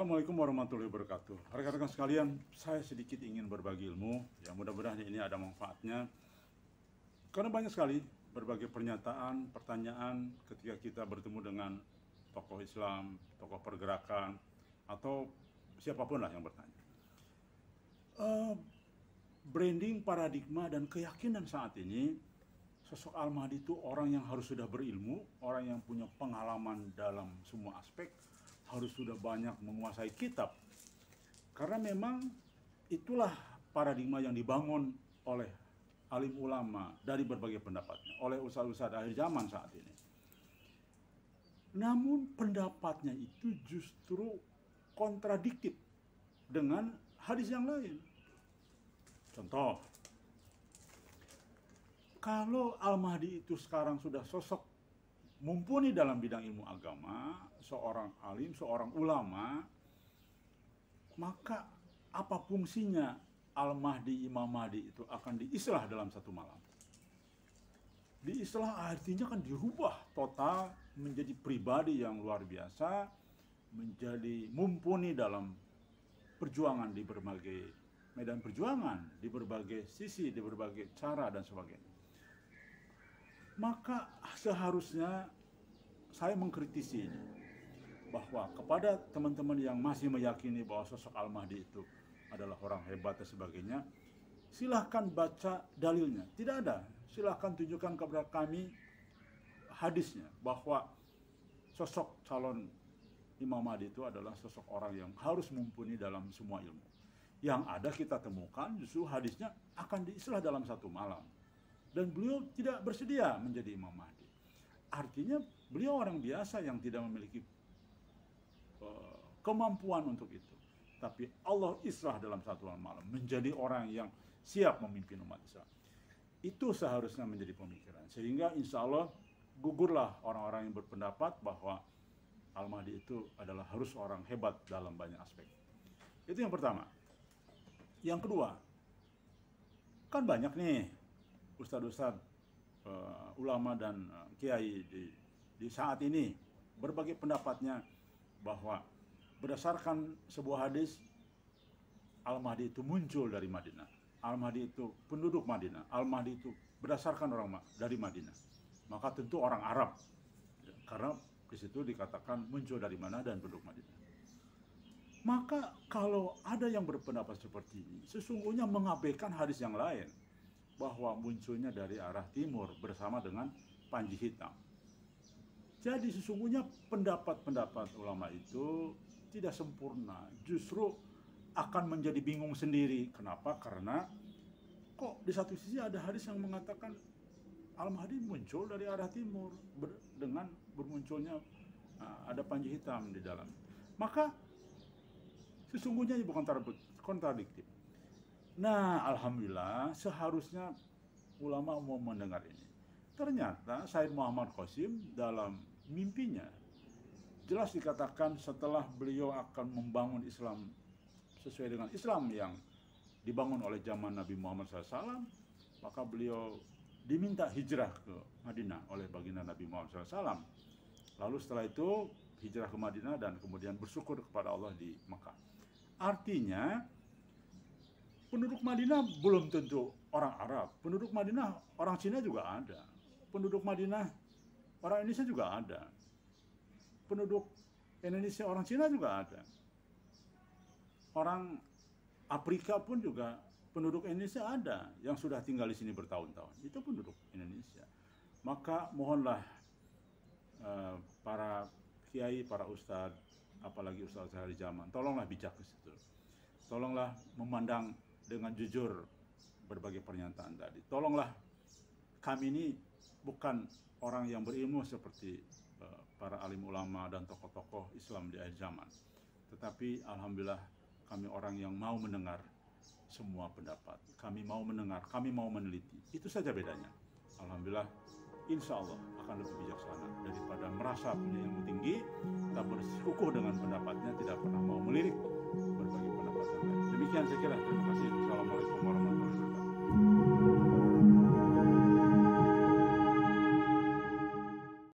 Assalamualaikum warahmatullahi wabarakatuh. Rekan-rekan sekalian, saya sedikit ingin berbagi ilmu. Ya, mudah-mudahan ini ada manfaatnya. Karena banyak sekali berbagai pernyataan, pertanyaan ketika kita bertemu dengan tokoh Islam, tokoh pergerakan, atau siapapun lah yang bertanya. Branding, paradigma, dan keyakinan saat ini, sosok Al-Mahdi itu orang yang harus sudah berilmu, orang yang punya pengalaman dalam semua aspek, harus sudah banyak menguasai kitab. Karena memang itulah paradigma yang dibangun oleh alim ulama dari berbagai pendapatnya, oleh ustadz-ustadz akhir zaman saat ini. Namun pendapatnya itu justru kontradiktif dengan hadis yang lain. Contoh, kalau Al-Mahdi itu sekarang sudah sosok mumpuni dalam bidang ilmu agama, seorang alim, seorang ulama, maka apa fungsinya Al-Mahdi, Imam Mahdi itu akan diislah dalam satu malam? Diislah artinya kan dirubah total menjadi pribadi yang luar biasa, menjadi mumpuni dalam perjuangan di berbagai medan perjuangan, di berbagai sisi, di berbagai cara dan sebagainya. Maka seharusnya saya mengkritisi ini, bahwa kepada teman-teman yang masih meyakini bahwa sosok Al-Mahdi itu adalah orang hebat dan sebagainya, silahkan baca dalilnya. Tidak ada, silahkan tunjukkan kepada kami hadisnya bahwa sosok calon Imam Mahdi itu adalah sosok orang yang harus mumpuni dalam semua ilmu. Yang ada kita temukan justru hadisnya akan diislah dalam satu malam. Dan beliau tidak bersedia menjadi Imam Mahdi. Artinya beliau orang biasa yang tidak memiliki kemampuan untuk itu. Tapi Allah islah dalam satu malam menjadi orang yang siap memimpin umat Islam. Itu seharusnya menjadi pemikiran. Sehingga insya Allah gugurlah orang-orang yang berpendapat bahwa Al-Mahdi itu adalah harus orang hebat dalam banyak aspek. Itu yang pertama. Yang kedua, kan banyak nih ustadz-ustadz, ulama dan kiai di saat ini berbagai pendapatnya bahwa berdasarkan sebuah hadis Al-Mahdi itu muncul dari Madinah, Al-Mahdi itu penduduk Madinah, Al-Mahdi itu berdasarkan orang dari Madinah, maka tentu orang Arab, karena di situ dikatakan muncul dari mana dan penduduk Madinah. Maka kalau ada yang berpendapat seperti ini, sesungguhnya mengabaikan hadis yang lain, bahwa munculnya dari arah timur bersama dengan panji hitam. Jadi sesungguhnya pendapat-pendapat ulama itu tidak sempurna, justru akan menjadi bingung sendiri. Kenapa? Karena kok di satu sisi ada hadis yang mengatakan Al-Mahdi muncul dari arah timur dengan bermunculnya ada panji hitam di dalam. Maka sesungguhnya bukan kontradiktif. Nah, alhamdulillah seharusnya ulama mau mendengar ini. Ternyata Said Muhammad Qasim dalam mimpinya jelas dikatakan setelah beliau akan membangun Islam sesuai dengan Islam yang dibangun oleh zaman Nabi Muhammad SAW, maka beliau diminta hijrah ke Madinah oleh baginda Nabi Muhammad SAW. Lalu setelah itu hijrah ke Madinah dan kemudian bersyukur kepada Allah di Mekah. Artinya penduduk Madinah belum tentu orang Arab. Penduduk Madinah orang Cina juga ada. Penduduk Madinah orang Indonesia juga ada. Penduduk Indonesia orang Cina juga ada. Orang Afrika pun juga penduduk Indonesia ada yang sudah tinggal di sini bertahun-tahun. Itu penduduk Indonesia. Maka mohonlah para kiai, para ustadz, apalagi ustadz hari zaman, tolonglah bijak ke situ. Tolonglah memandang dengan jujur berbagai pernyataan tadi. Tolonglah, kami ini bukan orang yang berilmu seperti para alim ulama dan tokoh-tokoh Islam di akhir zaman. Tetapi alhamdulillah kami orang yang mau mendengar semua pendapat. Kami mau mendengar, kami mau meneliti. Itu saja bedanya. Alhamdulillah, insya Allah akan lebih bijaksana daripada merasa punya ilmu tinggi, tak bersikukuh dengan pendapatnya, tidak pernah mau melirik berbagai pendapat yang lain. Demikian saya kira. Terima kasih. Assalamualaikum warahmatullahi wabarakatuh.